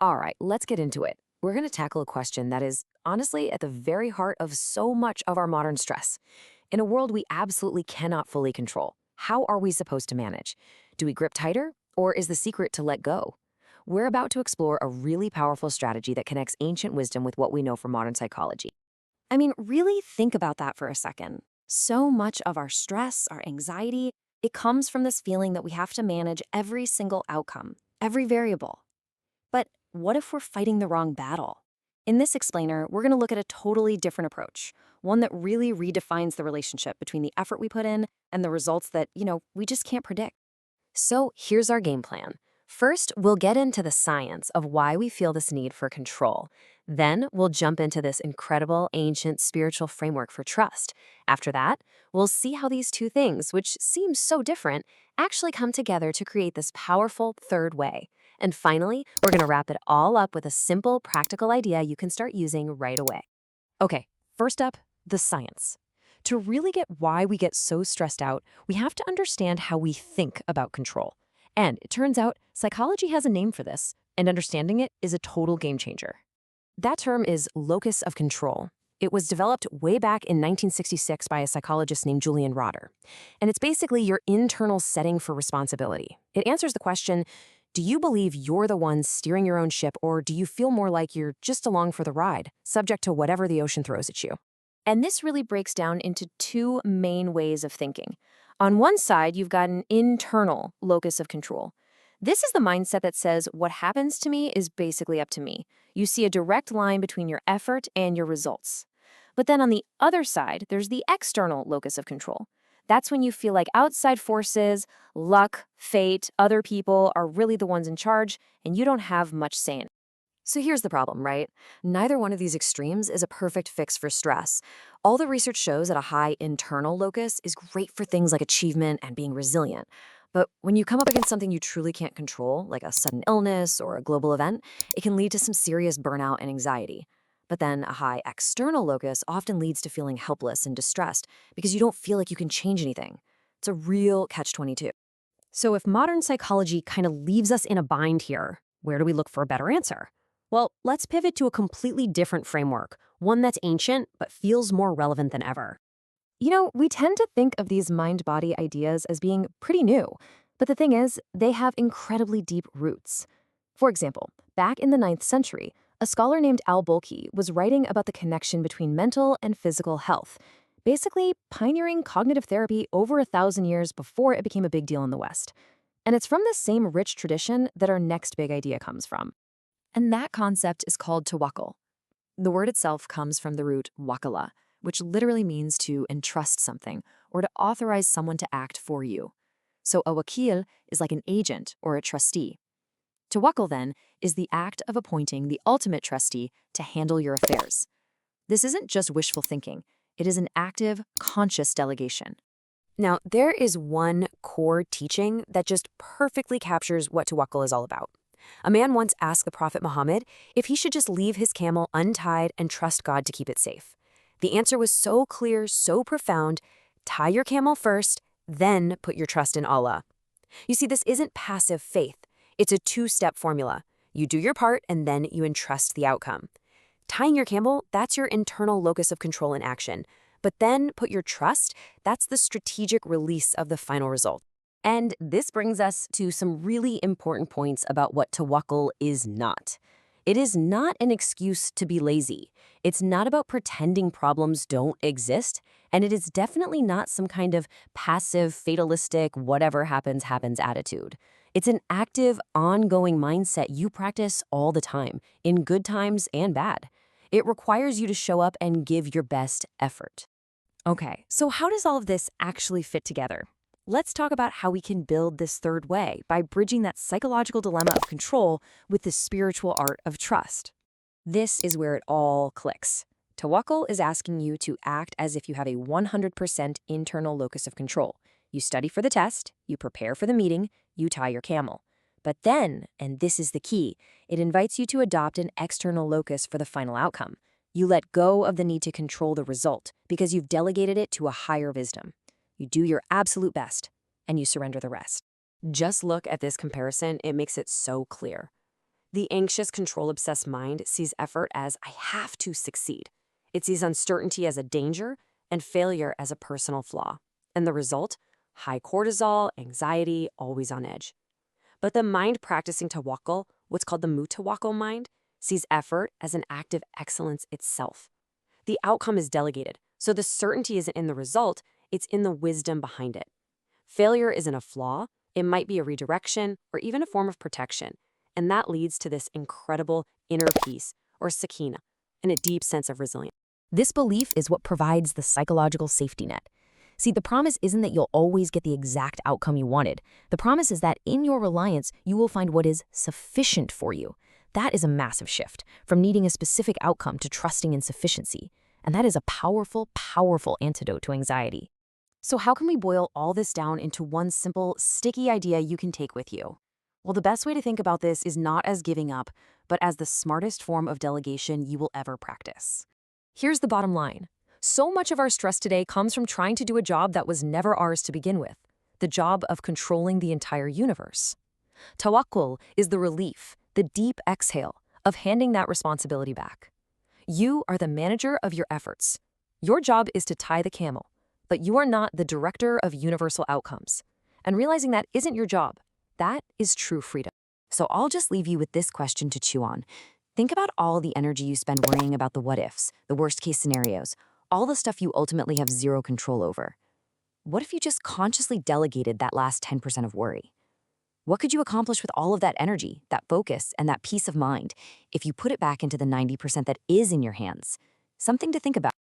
All right, let's get into it. We're going to tackle a question that is honestly at the very heart of so much of our modern stress. In a world we absolutely cannot fully control, how are we supposed to manage? Do we grip tighter, or is the secret to let go? We're about to explore a really powerful strategy that connects ancient wisdom with what we know from modern psychology. I mean, really think about that for a second. So much of our stress, our anxiety, it comes from this feeling that we have to manage every single outcome, every variable. But what if we're fighting the wrong battle? In this explainer, we're going to look at a totally different approach, one that really redefines the relationship between the effort we put in and the results that, we just can't predict. So here's our game plan. First, we'll get into the science of why we feel this need for control. Then, we'll jump into this incredible ancient spiritual framework for trust. After that, we'll see how these two things, which seem so different, actually come together to create this powerful third way. And finally, we're going to wrap it all up with a simple, practical idea you can start using right away. Okay, first up, the science. To really get why we get so stressed out, we have to understand how we think about control. And it turns out psychology has a name for this, and understanding it is a total game changer. That term is locus of control. It was developed way back in 1966 by a psychologist named Julian Rotter. And it's basically your internal setting for responsibility. It answers the question, do you believe you're the one steering your own ship, or do you feel more like you're just along for the ride, subject to whatever the ocean throws at you? And this really breaks down into two main ways of thinking. On one side, you've got an internal locus of control. This is the mindset that says what happens to me is basically up to me. You see a direct line between your effort and your results. But then on the other side, there's the external locus of control. That's when you feel like outside forces, luck, fate, other people are really the ones in charge, and you don't have much say in it. So here's the problem, right? Neither one of these extremes is a perfect fix for stress. All the research shows that a high internal locus is great for things like achievement and being resilient. But when you come up against something you truly can't control, like a sudden illness or a global event, it can lead to some serious burnout and anxiety. But then a high external locus often leads to feeling helpless and distressed because you don't feel like you can change anything. It's a real catch-22. So if modern psychology kind of leaves us in a bind here, where do we look for a better answer? Well, let's pivot to a completely different framework, one that's ancient but feels more relevant than ever. We tend to think of these mind-body ideas as being pretty new, but the thing is, they have incredibly deep roots. For example, back in the 9th century, a scholar named Al-Bulki was writing about the connection between mental and physical health, basically pioneering cognitive therapy over 1,000 years before it became a big deal in the West. And it's from this same rich tradition that our next big idea comes from. And that concept is called tawakkul. The word itself comes from the root wakala, which literally means to entrust something or to authorize someone to act for you. So a wakil is like an agent or a trustee. Tawakkul, then, is the act of appointing the ultimate trustee to handle your affairs. This isn't just wishful thinking. It is an active, conscious delegation. Now, there is one core teaching that just perfectly captures what tawakkul is all about. A man once asked the Prophet Muhammad if he should just leave his camel untied and trust God to keep it safe. The answer was so clear, so profound: tie your camel first, then put your trust in Allah. You see, this isn't passive faith. It's a two-step formula. You do your part, and then you entrust the outcome. Tying your camel, that's your internal locus of control in action. But then put your trust, that's the strategic release of the final result. And this brings us to some really important points about what tawakkul is not. It is not an excuse to be lazy. It's not about pretending problems don't exist, and it is definitely not some kind of passive, fatalistic, whatever happens, happens attitude. It's an active, ongoing mindset you practice all the time, in good times and bad. It requires you to show up and give your best effort. Okay, so how does all of this actually fit together? Let's talk about how we can build this third way by bridging that psychological dilemma of control with the spiritual art of trust. This is where it all clicks. Tawakkul is asking you to act as if you have a 100% internal locus of control. You study for the test, you prepare for the meeting, you tie your camel. But then, and this is the key, it invites you to adopt an external locus for the final outcome. You let go of the need to control the result because you've delegated it to a higher wisdom. You do your absolute best, and you surrender the rest. Just look at this comparison, it makes it so clear. The anxious, control-obsessed mind sees effort as I have to succeed. It sees uncertainty as a danger and failure as a personal flaw. And the result? High cortisol, anxiety, always on edge. But the mind practicing tawakkul, what's called the mutawakkil mind, sees effort as an act of excellence itself. The outcome is delegated, so the certainty isn't in the result, it's in the wisdom behind it. Failure isn't a flaw, it might be a redirection or even a form of protection, and that leads to this incredible inner peace, or sakina, and a deep sense of resilience. This belief is what provides the psychological safety net. See, the promise isn't that you'll always get the exact outcome you wanted. The promise is that in your reliance, you will find what is sufficient for you. That is a massive shift from needing a specific outcome to trusting in sufficiency. And that is a powerful, powerful antidote to anxiety. So how can we boil all this down into one simple, sticky idea you can take with you? Well, the best way to think about this is not as giving up, but as the smartest form of delegation you will ever practice. Here's the bottom line. So much of our stress today comes from trying to do a job that was never ours to begin with, the job of controlling the entire universe. Tawakkul is the relief, the deep exhale of handing that responsibility back. You are the manager of your efforts. Your job is to tie the camel, but you are not the director of universal outcomes. And realizing that isn't your job, that is true freedom. So I'll just leave you with this question to chew on. Think about all the energy you spend worrying about the what-ifs, the worst-case scenarios, all the stuff you ultimately have zero control over. What if you just consciously delegated that last 10% of worry? What could you accomplish with all of that energy, that focus, and that peace of mind if you put it back into the 90% that is in your hands? Something to think about.